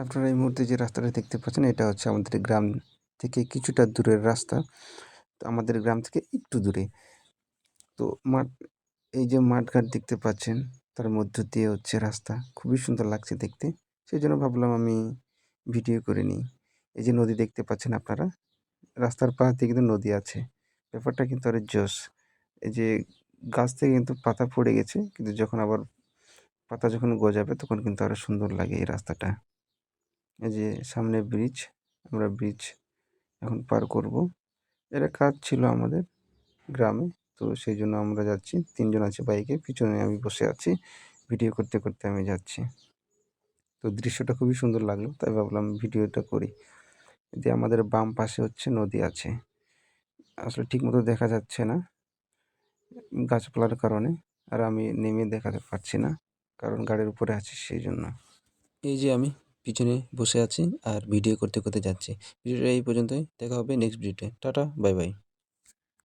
আপনারা এই মুহূর্তে যে রাস্তাটা দেখতে পাচ্ছেন এটা হচ্ছে আমাদের গ্রাম থেকে কিছুটা দূরের রাস্তা। তো আমাদের গ্রাম থেকে একটু দূরে। তো এই যে মাঠঘাট দেখতে পাচ্ছেন, তার মধ্য দিয়ে হচ্ছে রাস্তা। খুবই সুন্দর লাগছে দেখতে। সেজন্য ভাবলাম আমি ভিডিও করে নিই। এই যে নদী দেখতে পাচ্ছেন আপনারা, রাস্তার পাশ দিয়ে কিন্তু নদী আছে। ব্যাপারটা কিন্তু আরো জোশ। এই যে গাছ থেকে কিন্তু পাতা পড়ে গেছে, কিন্তু যখন আবার পাতা যখন গজাবে তখন কিন্তু আরো সুন্দর লাগে এই রাস্তাটা। এই যে সামনে ব্রিজ, আমরা ব্রিজ এখন পার করব। এটা কাজ ছিল আমাদের গ্রামে। তো সেইজন্য আমরা যাচ্ছি। ৩ জন আছে বাইকে, পিছনে আমি বসে আছি। ভিডিও করতে, করতে আমি যাচ্ছি। তো দৃশ্যটা খুবই সুন্দর লাগলো। তাই ভাবলাম ভিডিওটা করি। যে আমাদের বাম পাশে হচ্ছে নদী আছে। আসলে ঠিকমতো দেখা যাচ্ছে না গাছপালার কারণে। আর আমি নেমে দেখাতে পারছি না। কারণ গাড়ির উপরে আছি সেইজন্য। এই যে আমি পিছনে বসে আছি আর ভিডিও করতে, করতে যাচ্ছি। ভিডিওটা এই পর্যন্তই। দেখা হবে নেক্সট ভিডিওতে। Tata, bye, by.